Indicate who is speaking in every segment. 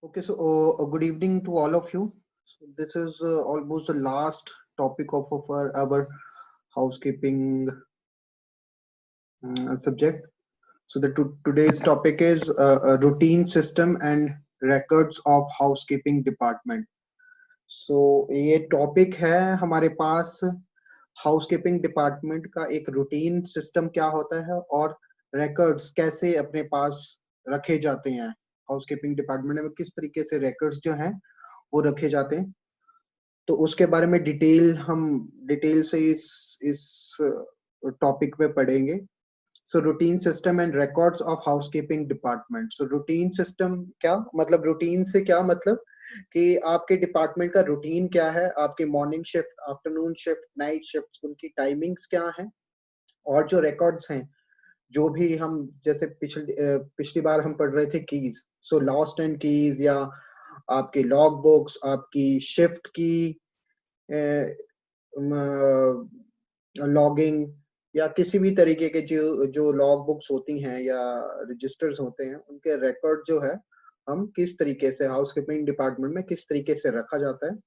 Speaker 1: Okay, so good evening to all of you. So this is almost the last topic of our housekeeping subject. So today's topic is a routine system and records of housekeeping department. So ये topic है हमारे पास housekeeping department का एक routine system क्या होता है और records कैसे अपने पास रखे जाते हैं। हाउसकीपिंग डिपार्टमेंट में किस तरीके से रिकॉर्ड्स जो हैं वो रखे जाते हैं, तो उसके बारे में डिटेल से इस टॉपिक में पढ़ेंगे। So routine system and records of housekeeping department. So routine system क्या मतलब, रूटीन से क्या मतलब कि आपके डिपार्टमेंट का रूटीन क्या है, आपके morning shift, afternoon shift, night shift, उनकी टाइमिंग्स क्या है। और जो रिकॉर्ड्स हैं, जो भी हम जैसे पिछली बार हम पढ़ रहे थे keys, so lost and keys या आपके लॉग बुक्स, आपकी शिफ्ट की लॉगिंग या किसी भी तरीके के जो जो लॉग बुक्स होती हैं या रजिस्टर्स होते हैं, उनके रिकॉर्ड जो है हम किस तरीके से हाउसकीपिंग डिपार्टमेंट में किस तरीके से रखा जाता है,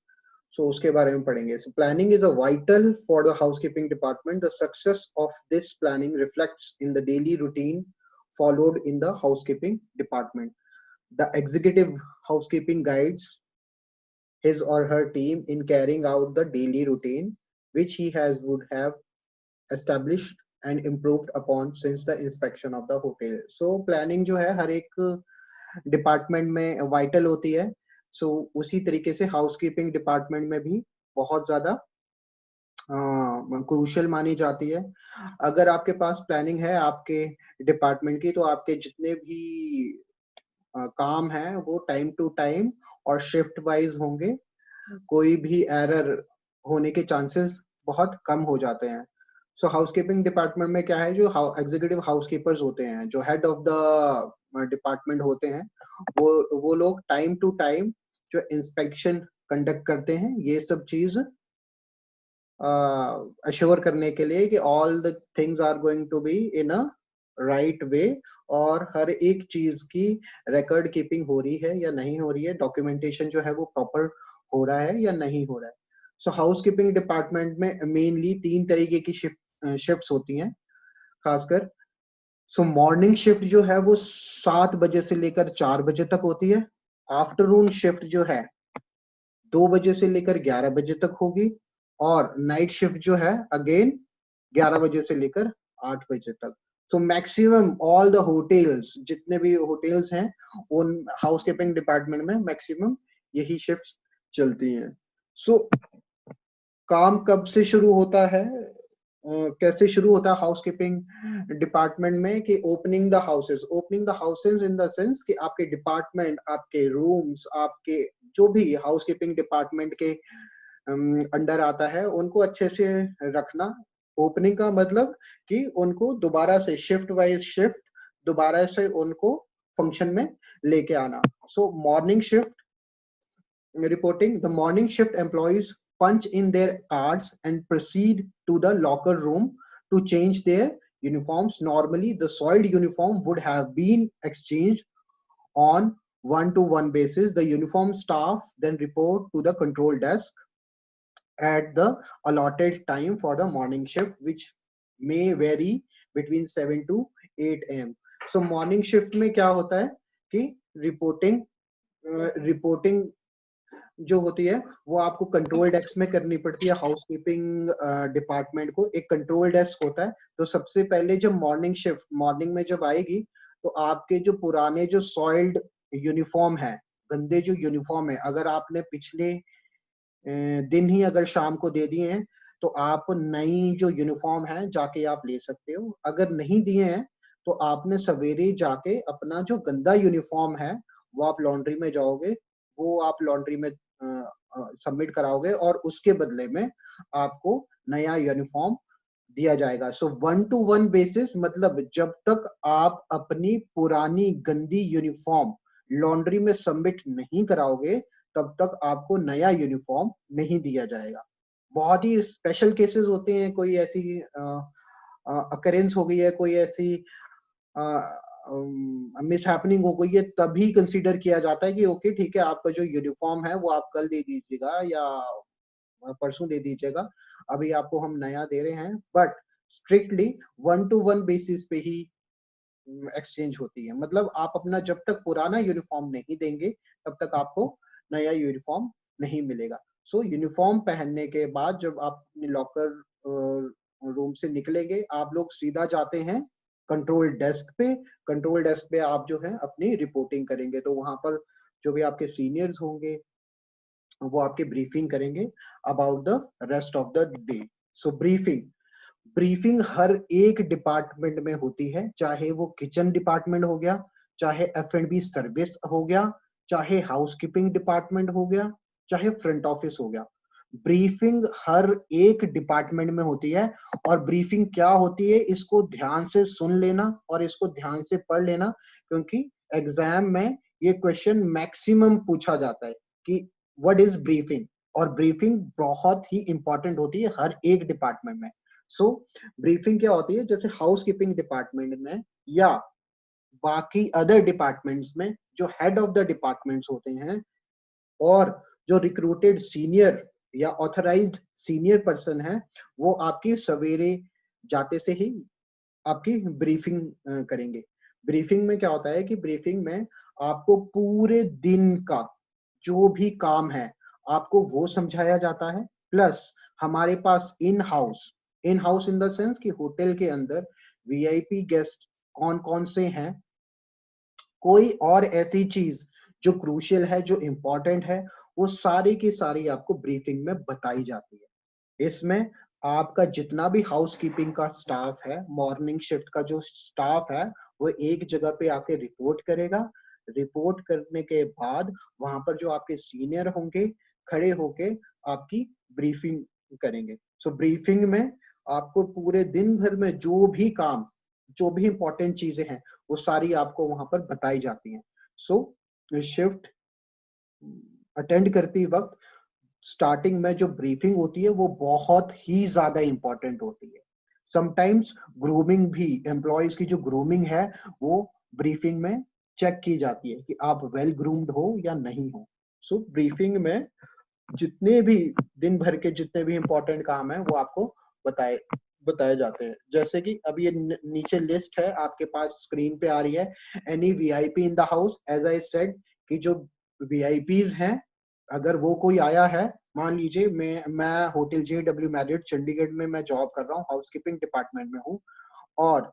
Speaker 1: सो उसके बारे में पढ़ेंगे। So planning is a vital for the housekeeping department. The success of this planning reflects in the daily routine followed in the housekeeping department. The executive housekeeping guides his or her team in carrying out the daily routine which he has would have established and improved upon since the inspection of the hotel. So planning जो है हर एक department में vital होती है। सो उसी तरीके से housekeeping department में भी बहुत ज्यादा क्रूशियल मानी जाती है। अगर आपके पास प्लानिंग है आपके डिपार्टमेंट की, तो आपके जितने भी काम है वो टाइम टू टाइम और शिफ्ट वाइज होंगे। कोई भी एरर होने के चांसेस बहुत कम हो जाते हैं। सो हाउसकीपिंग डिपार्टमेंट में क्या है, जो एग्जीक्यूटिव हाउसकीपर्स होते हैं, जो हेड ऑफ द डिपार्टमेंट होते हैं, वो लोग टाइम टू टाइम जो इंस्पेक्शन कंडक्ट करते हैं, ये सब चीज अश्योर करने के लिए कि all the things are going to be in a right way, और हर एक चीज की रिकॉर्ड कीपिंग हो रही है या नहीं हो रही है, डॉक्यूमेंटेशन जो है वो प्रॉपर हो रहा है या नहीं हो रहा है। सो हाउसकीपिंग डिपार्टमेंट में मेनली 3 तरीके की शिफ्ट्स होती हैं खासकर। सो मॉर्निंग शिफ्ट जो है वो 7 बजे से लेकर 4 बजे तक होती है। आफ्टरनून शिफ्ट जो है 2 बजे से लेकर 11 बजे तक होगी। और नाइट शिफ्ट जो है अगेन 11 बजे से लेकर 8 बजे तक। So maximum all the hotels, जितने भी होटल्स हैं उन हाउसकीपिंग डिपार्टमेंट में मैक्सिमम यही शिफ्ट्स चलती हैं। सो काम कब से शुरू होता है, कैसे शुरू होता है हाउसकीपिंग डिपार्टमेंट में, कि opening the houses in the sense कि आपके डिपार्टमेंट, आपके रूम्स, आपके जो भी हाउसकीपिंग डिपार्टमेंट के अंडर आता है उनको अच्छे से रखना। ओपनिंग का मतलब कि उनको दोबारा से शिफ्ट वाइज शिफ्ट दोबारा से उनको फंक्शन में लेके आना। सो morning shift reporting. The morning shift employees punch in their cards and proceed to the locker room to change their uniforms. Normally, the soiled uniform would have been exchanged on one-to-one basis. The uniform staff then report to the control desk at the allotted time for the morning shift, which may vary between 7 to 8 am. So morning shift में क्या होता है कि reporting जो होती है वो आपको कंट्रोल डेस्क में करनी पड़ती है। हाउसकीपिंग डिपार्टमेंट को एक कंट्रोल डेस्क होता है। तो सबसे पहले जब मॉर्निंग में जब आएगी, तो आपके जो पुराने जो सॉइल्ड यूनिफॉर्म है, गंदे जो यूनिफॉर्म है, अगर आपने पिछले दिन ही अगर शाम को दे दिए हैं, तो आप नई जो यूनिफॉर्म है जाके आप ले सकते हो। अगर नहीं दिए हैं तो आपने सवेरे जाके अपना जो गंदा यूनिफॉर्म है वो आप लॉन्ड्री में जाओगे, वो आप लॉन्ड्री में सबमिट कराओगे और उसके बदले में आपको नया यूनिफॉर्म दिया जाएगा। सो 1-to-1 बेसिस, मतलब जब तक आप अपनी पुरानी गंदी यूनिफॉर्म लॉन्ड्री में सबमिट नहीं कराओगे तब तक आपको नया यूनिफॉर्म नहीं दिया जाएगा। बहुत ही स्पेशल केसेस होते हैं, कोई ऐसी अकरेंस हो गई है, कोई ऐसी मिस हैपनिंग हो गई है, तभी कंसीडर किया जाता है कि ओके ठीक है, आपका जो यूनिफॉर्म है वो आप कल दे दीजिएगा या परसों दे दीजिएगा, अभी आपको हम नया दे रहे हैं। बट स्ट्रिक्टली 1-to-1 बेसिस पे ही एक्सचेंज होती है। मतलब आप अपना जब तक पुराना यूनिफॉर्म नहीं देंगे तब तक आपको नया यूनिफॉर्म नहीं मिलेगा। सो यूनिफॉर्म पहनने के बाद जब आप अपने लॉकर रूम से निकलेंगे, आप लोग सीधा जाते हैं कंट्रोल डेस्क पे। कंट्रोल डेस्क पे आप जो है अपनी रिपोर्टिंग करेंगे, तो वहां पर जो भी आपके सीनियर्स होंगे वो आपके ब्रीफिंग करेंगे about the rest of the day. So briefing briefing हर एक डिपार्टमेंट में होती है, चाहे वो किचन डिपार्टमेंट हो गया, चाहे F&B सर्विस हो गया, चाहे हाउसकीपिंग डिपार्टमेंट हो गया, चाहे फ्रंट ऑफिस हो गया। ब्रीफिंग हर एक डिपार्टमेंट में होती है। और ब्रीफिंग क्या होती है, इसको ध्यान से सुन लेना और इसको ध्यान से पढ़ लेना, क्योंकि एग्जाम में ये क्वेश्चन मैक्सिमम पूछा जाता है कि व्हाट इज ब्रीफिंग। और ब्रीफिंग बहुत ही इंपॉर्टेंट होती है हर एक डिपार्टमेंट में। सो ब्रीफिंग क्या होती है, जैसे हाउसकीपिंग डिपार्टमेंट में या बाकी अदर डिपार्टमेंट्स में जो हेड ऑफ द डिपार्टमेंट्स होते हैं और जो रिक्रूटेड सीनियर या ऑथराइज्ड सीनियर पर्सन है, वो आपकी सवेरे जाते से ही आपकी ब्रीफिंग करेंगे। ब्रीफिंग में क्या होता है कि ब्रीफिंग में आपको पूरे दिन का जो भी काम है आपको वो समझाया जाता है। प्लस हमारे पास in house in the sense कि होटल के अंदर वीआईपी गेस्ट कौन कौन से हैं, कोई और ऐसी चीज जो क्रूशियल है, जो इम्पोर्टेंट है, वो सारी की सारी आपको ब्रीफिंग में बताई जाती है। इसमें आपका जितना भी हाउसकीपिंग का स्टाफ है, मॉर्निंग शिफ्ट का जो स्टाफ है, वो एक जगह पे आके रिपोर्ट करेगा। रिपोर्ट करने के बाद वहां पर जो आपके सीनियर होंगे खड़े होके आपकी ब्रीफिंग करेंगे। सो ब्रीफिंग में आपको पूरे दिन भर में जो भी काम, जो भी इंपॉर्टेंट चीजें हैं, वो सारी आपको वहां पर बताई जाती हैं। सो शिफ्ट अटेंड करती वक्त स्टार्टिंग में जो ब्रीफिंग होती है वो बहुत ही ज्यादा इंपॉर्टेंट होती है। समटाइम्स ग्रूमिंग भी, एम्प्लॉयज की जो ग्रूमिंग है वो ब्रीफिंग में चेक की जाती है कि आप वेल ग्रूम्ड हो या नहीं हो। सो ब्रीफिंग में जितने भी दिन भर के जितने भी इंपॉर्टेंट काम है वो आपको बताए बताए जाते हैं। जैसे कि अब ये नीचे लिस्ट है आपके पास स्क्रीन पे आ रही है। Any VIP in the house, as I said कि जो वीआईपीज हैं, अगर वो कोई आया है, मान लीजिए मैं होटल JW मैरियट चंडीगढ़ में मैं जॉब कर रहा हूँ, हाउसकीपिंग डिपार्टमेंट में हूँ, और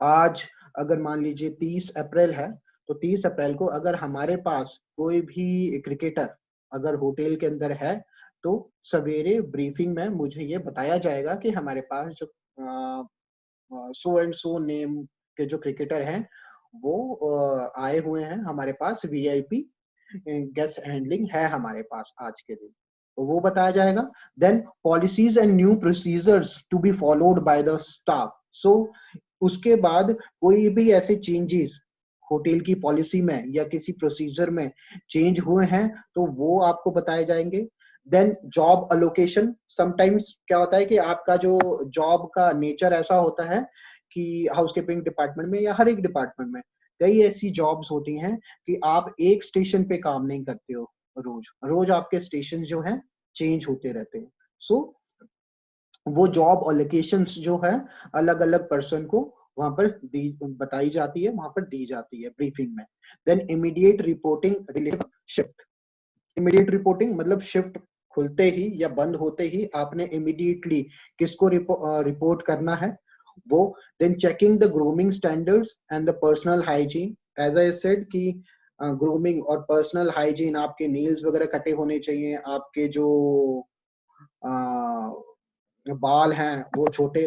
Speaker 1: आज अगर मान लीजिए 30 अप्रैल है, तो 30 अप्रैल को अगर हमारे पास कोई भी क्रिकेटर अगर होटल के अंदर है, तो सवेरे ब्रीफिंग में मुझे ये बताया जाएगा कि हमारे पास जो सो एंड सो नेम के जो क्रिकेटर हैं वो आए हुए हैं, हमारे पास वीआईपी गेस्ट हैंडलिंग है हमारे पास आज के दिन, तो वो बताया जाएगा। Then policies and new procedures to be followed by the staff. So उसके बाद कोई भी ऐसे चेंजेस होटल की पॉलिसी में या किसी प्रोसीजर में चेंज हुए हैं तो वो आपको बताए जाएंगे। देन जॉब अलोकेशन, समटाइम्स क्या होता है कि आपका जो जॉब का नेचर ऐसा होता है कि हाउसकीपिंग डिपार्टमेंट में या हर एक डिपार्टमेंट में कई ऐसी जॉब्स होती हैं कि आप एक स्टेशन पे काम नहीं करते हो, रोज रोज आपके स्टेशन जो हैं चेंज होते रहते हैं। सो वो जॉब अलोकेशंस जो है अलग अलग पर्सन को वहां पर बताई जाती है, वहां पर दी जाती है ब्रीफिंग में। Then immediate reporting related shift. Immediate reporting मतलब शिफ्ट खुलते ही या बंद होते ही आपने इमीडिएटली किसको रिपोर्ट करना है वो। Then checking the grooming standards and the personal hygiene, as I said कि ग्रूमिंग और पर्सनल हाइजीन, आपके नील्स वगैरह कटे होने चाहिए, आपके जो बाल हैं वो छोटे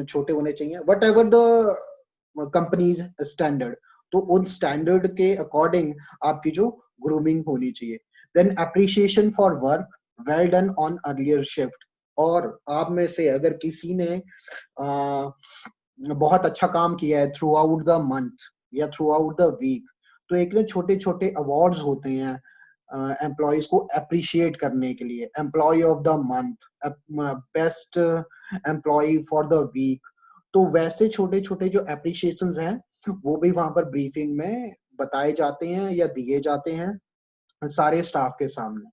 Speaker 1: छोटे होने चाहिए, what ever the companies standard, तो उन स्टैंडर्ड के अकॉर्डिंग आपकी जो ग्रूमिंग होनी चाहिए। Then appreciation for work well done on earlier shift, और आप में से अगर किसी ने बहुत अच्छा काम किया है थ्रू आउट द मंथ या थ्रू आउट द वीक, तो एक ना छोटे छोटे अवार्ड्स होते हैं एम्प्लॉयज को अप्रिशिएट करने के लिए, employee of the month, best employee for the week. तो वैसे छोटे छोटे जो अप्रिशिएशंस हैं वो भी वहां पर ब्रीफिंग में बताए जाते हैं या दिए जाते हैं सारे स्टाफ के सामने।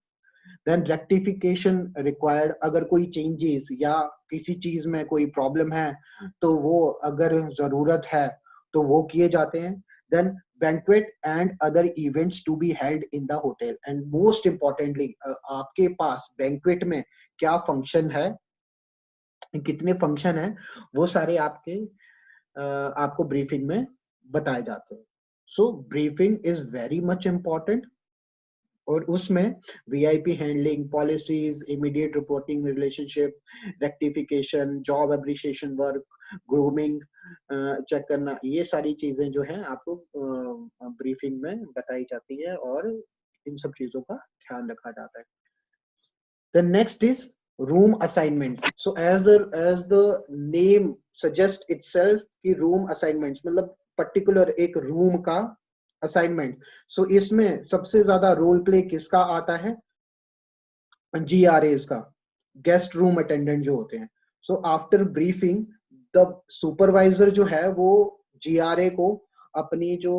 Speaker 1: देन रेक्टिफिकेशन रिक्वायर्ड, अगर कोई चेंजेस या किसी चीज में कोई प्रॉब्लम है तो वो अगर जरूरत है तो वो किए जाते हैं। Then banquet and other events to be held in the hotel, and most importantly आपके पास बैंक्वेट में क्या फंक्शन है, कितने फंक्शन है, वो सारे आपको ब्रीफिंग में बताए जाते हैं। So briefing is very much important, और उसमें VIP handling, policies, immediate reporting, relationship, rectification, job appreciation work, grooming check करना, ये सारी चीजें जो है आपको ब्रीफिंग में बताई जाती है और इन सब चीजों का ध्यान रखा जाता है। The next is room assignment. So as the name suggests itself कि room assignments मतलब particular एक room का assignment. So इसमें सबसे ज्यादा रोल प्ले किसका आता है? GRAs का, गेस्ट रूम अटेंडेंट जो होते हैं। So after briefing the supervisor जो है वो GRA को अपनी जो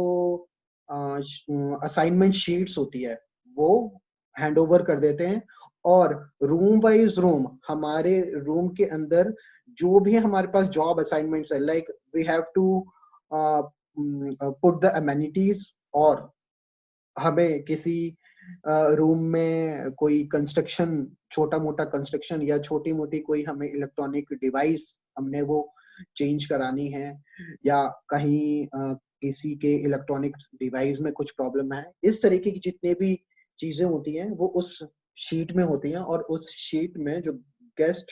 Speaker 1: असाइनमेंट शीट्स होती है वो हैंड ओवर कर देते हैं, और रूम वाइज रूम, हमारे रूम के अंदर जो भी हमारे पास जॉब असाइनमेंट्स है, like we have to put the amenities, और हमें किसी रूम में कोई कंस्ट्रक्शन, छोटा मोटा कंस्ट्रक्शन या छोटी मोटी कोई हमें इलेक्ट्रॉनिक डिवाइस हमने वो चेंज करानी है, या कहीं किसी के इलेक्ट्रॉनिक डिवाइस में कुछ प्रॉब्लम है, इस तरीके की जितने भी चीजें होती हैं वो उस शीट में होती हैं, और उस शीट में जो गेस्ट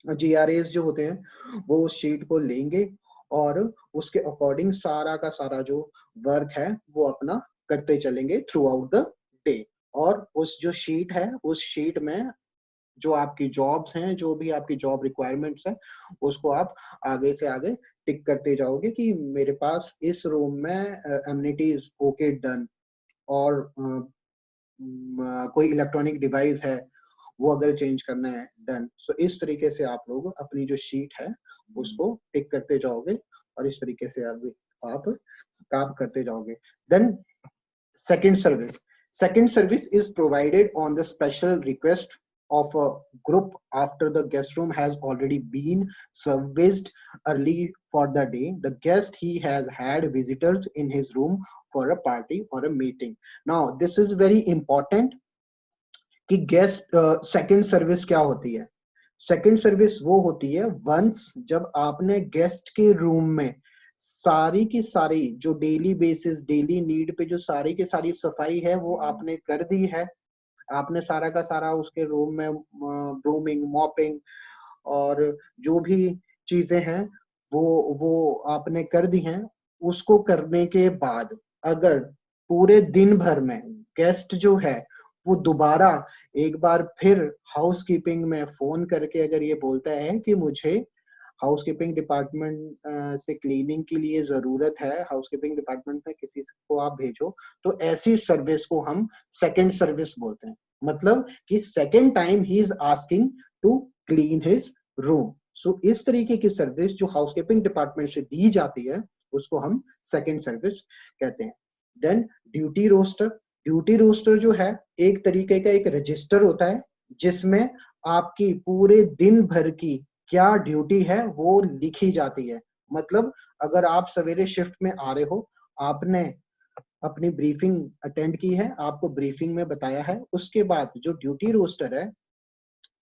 Speaker 1: GRAs जो होते हैं वो उस शीट को लेंगे और उसके अकॉर्डिंग सारा का सारा जो वर्क है वो अपना करते चलेंगे थ्रू आउट द डे। और उस जो शीट है, उस शीट में जो आपकी जॉब्स हैं, जो भी आपकी जॉब रिक्वायरमेंट्स हैं, उसको आप आगे से आगे टिक करते जाओगे कि मेरे पास इस रूम में एमिनिटीज ओके डन, और कोई इलेक्ट्रॉनिक डिवाइस है वो अगर चेंज करना है डन। सो इस तरीके से आप लोग अपनी जो शीट है उसको टिक करते जाओगे और इस तरीके से आप काम करते जाओगे। Then second service is provided on the special request of a group after the guest room has already been serviced early for the day. The guest he has had visitors in his room for a party or a meeting. Now this is very important कि guest second service क्या होती है। Second service वो होती है once जब आपने guest के रूम में सारी की सारी जो डेली बेसिस, डेली नीड पे जो सारी की सारी सफाई है वो आपने कर दी है, आपने सारा का सारा उसके रूम में ब्रूमिंग, मॉपिंग और जो भी चीजें हैं वो आपने कर दी हैं। उसको करने के बाद अगर पूरे दिन भर में गेस्ट जो है वो दोबारा एक बार फिर हाउसकीपिंग में फोन करके अगर ये बोलता है कि मुझे हाउसकीपिंग डिपार्टमेंट से क्लीनिंग के लिए जरूरत है, हाउसकीपिंग डिपार्टमेंट में किसी को आप भेजो, तो ऐसी सर्विस को हम सेकंड सर्विस बोलते हैं। मतलब कि second time he is asking to clean his room. So इस तरीके की सर्विस जो हाउसकीपिंग डिपार्टमेंट से दी जाती है उसको हम सेकंड सर्विस कहते हैं। Then duty roster. Duty roster जो है एक तरीके का एक रजिस्टर होता है जिसमें आपकी पूरे दिन भर की क्या ड्यूटी है वो लिखी जाती है। मतलब अगर आप सवेरे शिफ्ट में आ रहे हो, आपने अपनी ब्रीफिंग अटेंड की है, आपको ब्रीफिंग में बताया है, उसके बाद जो ड्यूटी रोस्टर है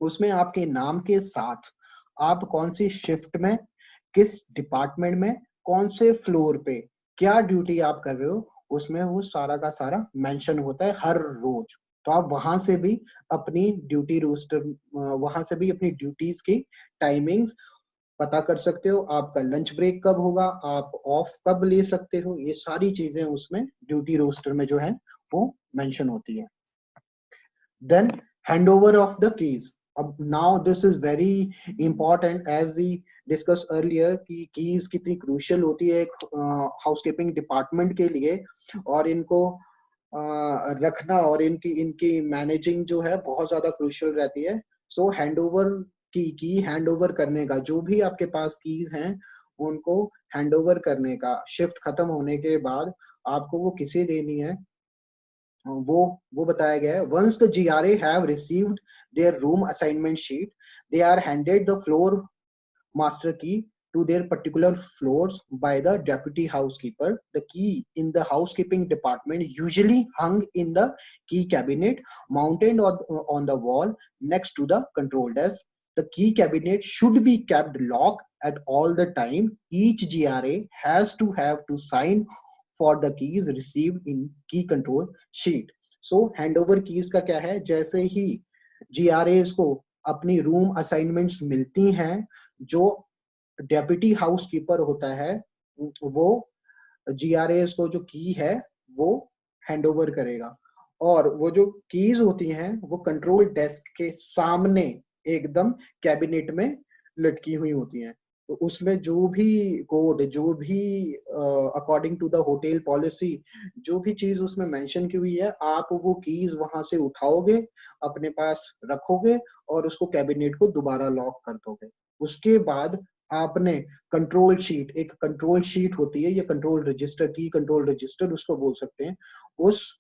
Speaker 1: उसमें आपके नाम के साथ आप कौन सी शिफ्ट में, किस डिपार्टमेंट में, कौन से फ्लोर पे क्या ड्यूटी आप कर रहे हो, उसमें वो सारा का सारा मेंशन होता है हर रोज। तो आप वहां से भी अपनी ड्यूटी रोस्टर, वहां से भी अपनी ड्यूटीज की टाइमिंग्स पता कर सकते हो। आपका लंच ब्रेक कब होगा, आप ऑफ कब ले सकते हो, ये सारी चीजें उसमें ड्यूटी रोस्टर में जो है वो मेंशन होती है। Then handover of the keys. अब now this is very important as we discuss earlier कि कीज कितनी क्रूशियल होती है एक हाउसकीपिंग डिपार्टमेंट के लिए, और इनको रखना और इनकी मैनेजिंग जो है बहुत ज्यादा क्रूशियल रहती है। सो हैंडओवर की हैंडओवर करने का, जो भी आपके पास कीज हैं उनको हैंड ओवर करने का, शिफ्ट खत्म होने के बाद आपको वो किसे देनी है वो बताया गया है। Once the GRA have received their room assignment sheet, they are handed the floor master key to their particular floors by the deputy housekeeper. The key in the housekeeping department usually hung in the key cabinet mounted on the wall next to the control desk. The key cabinet should be kept locked at all the time. Each GRA has to have to sign for the keys received in key control sheet. So handover keys का क्या है, जैसे ही GRAs को अपनी room assignments मिलती हैं, जो deputy house keeper होता है वो GRAs को जो की है वो हैंड ओवर करेगा, और वो जो कीज होती हैं वो कंट्रोल डेस्क के सामने एकदम कैबिनेट में लटकी हुई होती हैं। तो उसमें जो भी कोड, जो भी according to the hotel policy जो भी चीज उसमें मेंशन की हुई है, आप वो कीज वहां से उठाओगे, अपने पास रखोगे और उसको कैबिनेट को दोबारा लॉक कर दोगे। उसके बाद आपने कंट्रोल शीट, एक कंट्रोल शीट होती है, ये कंट्रोल रजिस्टर, की कंट्रोल रजिस्टर उसको बोल सकते हैं, उस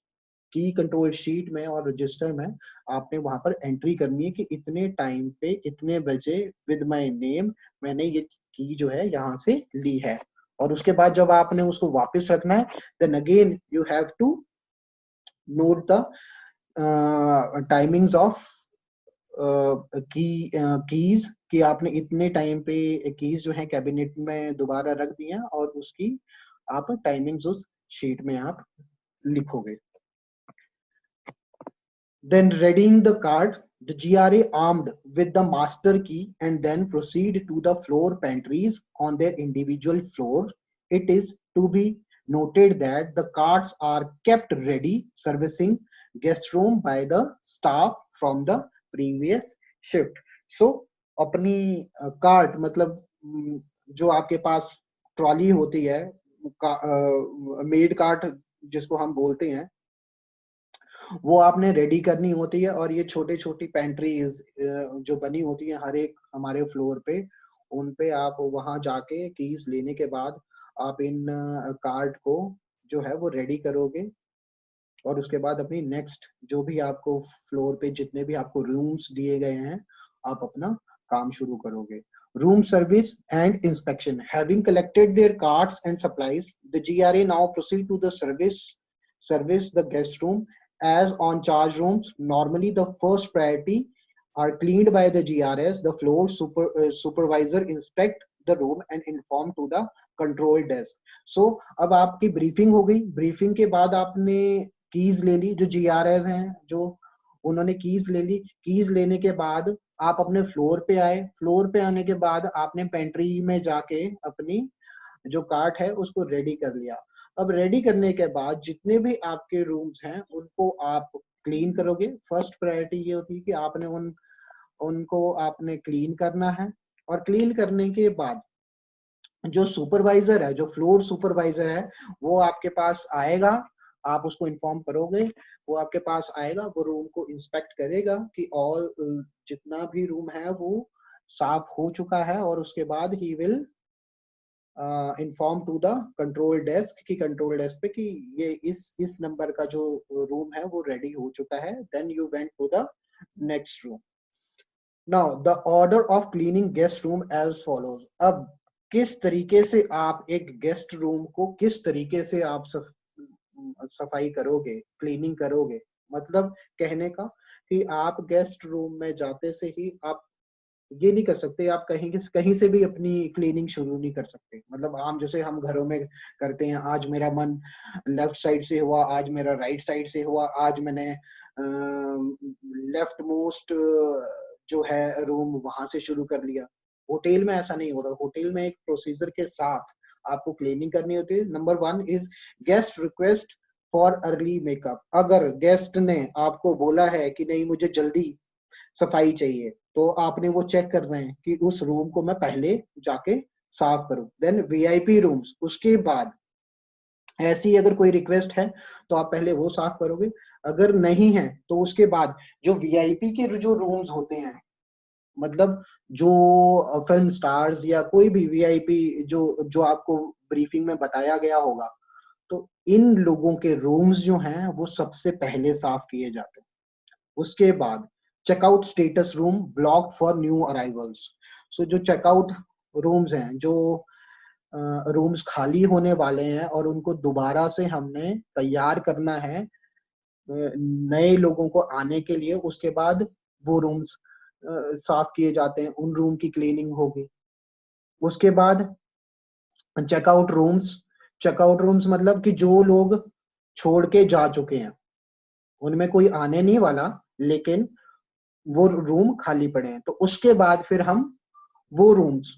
Speaker 1: की कंट्रोल शीट में और रजिस्टर में आपने वहां पर एंट्री करनी है कि इतने टाइम पे इतने बजे विद माय नेम मैंने ये की जो है यहाँ से ली है। और उसके बाद जब आपने उसको वापस रखना है, then again you have to note the timings of keys कि आपने इतने टाइम पे कीज जो है कैबिनेट में दोबारा रख दी हैं, और उसकी आप टाइमिंग्स उस शीट में आप लिखोगे। Then readying the card, the GRA armed with the master key and then proceed to the floor pantries on their individual floor. It is to be noted that the cards are kept ready servicing guest room by the staff from the previous shift. So अपनी cart मतलब जो आपके पास trolley होती है, made cart जिसको हम बोलते हैं, वो आपने रेडी करनी होती है। और ये छोटे छोटी पेंट्रीज जो बनी होती है हर एक हमारे फ्लोर पे, उन पे आप वहां जाके कीज लेने के बाद आप इन कार्ड को जो है वो रेडी करोगे, और उसके बाद अपनी नेक्स्ट जो भी आपको फ्लोर पे जितने भी आपको रूम्स दिए गए हैं, आप अपना काम शुरू करोगे। Room service and inspection, having collected their cards and supplies, the GRA now proceed to the service the guest room. As on charge rooms, normally the first priority are cleaned by the GRS. The floor supervisor inspect the room and inform to the control desk. So अब आपकी briefing हो गई, briefing के बाद आपने keys ले ली, जो GRS हैं जो उन्होंने कीज ले ली, कीज लेने के बाद आप अपने फ्लोर पे आए, फ्लोर पे आने के बाद आपने पेंट्री में जाके अपनी जो कार्ट है उसको रेडी कर लिया। अब रेडी करने के बाद जितने भी आपके रूम्स हैं उनको आप क्लीन करोगे। फर्स्ट प्रायोरिटी ये होती है कि आपने उनको आपने क्लीन करना है, और क्लीन करने के बाद जो सुपरवाइजर है, जो फ्लोर सुपरवाइजर है, वो आपके पास आएगा, आप उसको इन्फॉर्म करोगे, वो आपके पास आएगा, वो रूम को इंस्पेक्ट करेगा कि ऑल जितना भी रूम है वो साफ हो चुका है, और उसके बाद ही will inform to the control desk की कंट्रोल डेस्क पे कि ये इस नंबर का जो रूम है वो रेडी हो चुका है। Then you went to the next room. Now the order of cleaning guest room as follows. अब किस तरीके से आप एक गेस्ट रूम को किस तरीके से आप सफाई करोगे, क्लीनिंग करोगे, मतलब कहने का कि आप गेस्ट रूम में जाते से ही आप ये नहीं कर सकते, आप कहीं से भी अपनी क्लीनिंग शुरू नहीं कर सकते। मतलब आम जैसे हम घरों में करते हैं, आज मेरा मन लेफ्ट साइड से हुआ, आज मेरा राइट साइड से हुआ, आज मैंने लेफ्ट मोस्ट जो है रूम वहां से शुरू कर लिया। होटल में ऐसा नहीं होता, होटल में एक प्रोसीजर के साथ आपको क्लीनिंग करनी होती है। Number 1 is guest request for early makeup. अगर गेस्ट ने आपको बोला है कि नहीं मुझे जल्दी सफाई चाहिए, तो आपने वो चेक करना है कि उस रूम को मैं पहले जाके साफ करूं। देन VIP रूम्स, उसके बाद ऐसी अगर कोई रिक्वेस्ट है तो आप पहले वो साफ करोगे, अगर नहीं है तो उसके बाद जो VIP के जो रूम्स होते हैं मतलब जो फिल्म स्टार्स या कोई भी वीआईपी जो जो आपको ब्रीफिंग में बताया गया होगा, तो इन लोगों के रूम्स जो हैं वो सबसे पहले साफ किए जाते हैं। उसके बाद checkout status room blocked for new arrivals. So जो चेकआउट रूम्स हैं, जो रूम्स खाली होने वाले हैं और उनको दोबारा से हमने तैयार करना है नए लोगों को आने के लिए, उसके बाद वो रूम्स साफ किए जाते हैं, उन रूम की क्लीनिंग होगी। उसके बाद चेकआउट रूम्स, चेकआउट रूम्स मतलब कि जो लोग छोड़ के जा चुके हैं, उनमें कोई आने नहीं वाला, लेकिन वो रूम खाली पड़े हैं, तो उसके बाद फिर हम वो रूम्स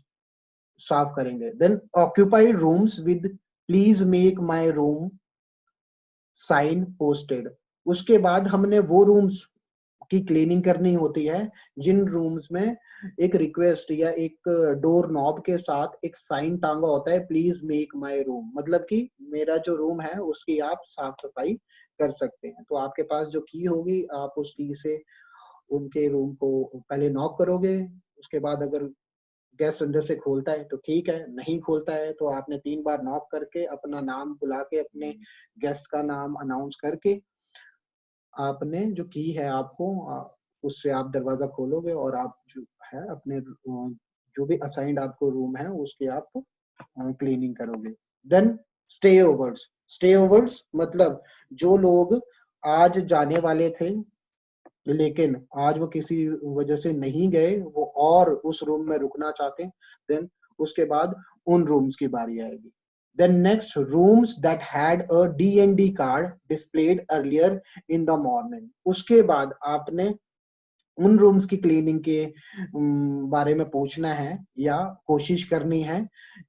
Speaker 1: साफ करेंगे। Then occupied rooms with please make my room sign posted. उसके बाद हमने वो रूम्स की क्लीनिंग करनी होती है जिन रूम्स में एक रिक्वेस्ट या एक डोर नॉब के साथ एक साइन टांगा होता है, प्लीज मेक माय रूम, मतलब कि मेरा जो रूम है उसकी आप साफ सफाई कर सकते हैं। तो आपके पास जो की होगी, आप उस की से उनके रूम को पहले नॉक करोगे। उसके बाद अगर गेस्ट अंदर से खोलता है तो ठीक है, नहीं खोलता है तो आपने 3 बार नॉक करके अपना नाम बुला के अपने गेस्ट का नाम अनाउंस करके आपने जो की है आपको उससे आप दरवाजा खोलोगे और आप जो है अपने जो भी असाइंड आपको रूम है उसकी आप क्लीनिंग करोगे। Then stay overs, stay overs मतलब जो लोग आज जाने वाले थे लेकिन आज वो किसी वजह से नहीं गए, वो और उस रूम में रुकना चाहते हैं, देन उसके बाद उन रूम्स की बारी आएगी। Then next, rooms that had a D&D card displayed earlier in the morning. उसके बाद आपने उन रूम्स की क्लीनिंग के बारे में पूछना है या कोशिश करनी है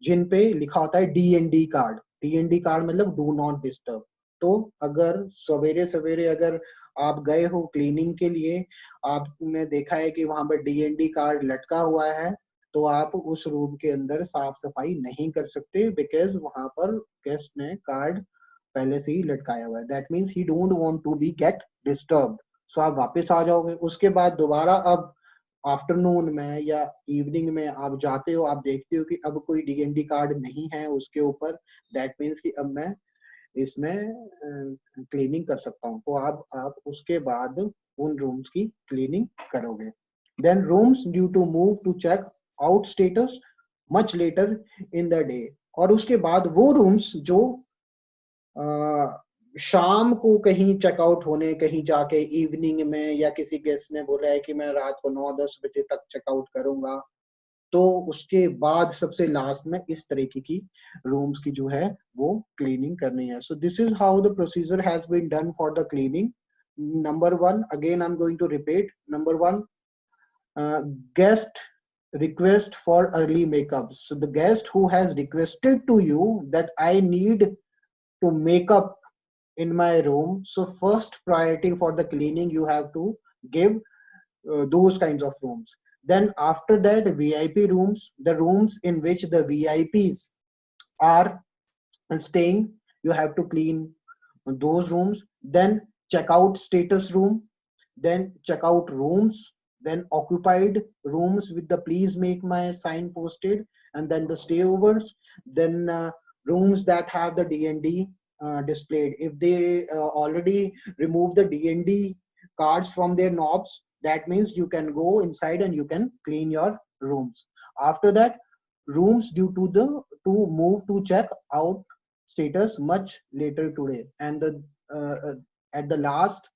Speaker 1: जिन पे लिखा होता है D&D कार्ड। D&D कार्ड मतलब डू नॉट डिस्टर्ब। तो अगर सवेरे सवेरे अगर आप गए हो क्लीनिंग के लिए, आपने देखा है कि वहां पर D&D कार्ड लटका हुआ है, तो आप उस रूम के अंदर साफ सफाई नहीं कर सकते, बिकॉज वहां पर गेस्ट ने कार्ड पहले से ही लटकाया हुआ है। That means he don't want to be get disturbed. So आप वापस आ जाओगे। उसके बाद दोबारा अब आफ्टरनून में या इवनिंग में आप जाते हो, आप देखते हो कि अब कोई D&D कार्ड नहीं है उसके ऊपर, दैट मीन्स कि अब मैं इसमें क्लीनिंग कर सकता हूँ, तो आप उसके बाद उन रूम्स की क्लीनिंग करोगे। Then rooms due to move to check out status much later in the day. और उसके बाद वो रूम्स जो शाम को कहीं चेकआउट होने, कहीं जाके इवनिंग में, या किसी गेस्ट ने बोला है कि मैं रात को 9-10 बजे तक चेकआउट करूंगा, तो उसके बाद सबसे लास्ट में इस तरीके की रूम्स की जो है वो क्लीनिंग करनी है। So this is how the procedure has been done for the cleaning. Number 1, again I am going to repeat. Number 1, guest request for early makeup. So the guest who has requested to you that I need to make up in my room, so first priority for the cleaning you have to give those kinds of rooms. Then after that, VIP rooms, the rooms in which the VIPs are staying, you have to clean those rooms. Then checkout status room, then checkout rooms, then occupied rooms with the please make my sign posted, and then the stayovers, then rooms that have the D&D displayed. If they already remove the D&D cards from their knobs, that means you can go inside and you can clean your rooms. After that, rooms due to the to move to check out status much later today, and the at the last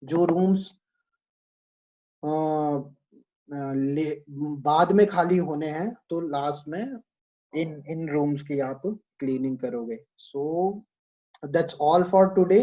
Speaker 1: जो rooms बाद में खाली होने हैं, तो last में इन rooms की आप क्लीनिंग करोगे। So that's all for today.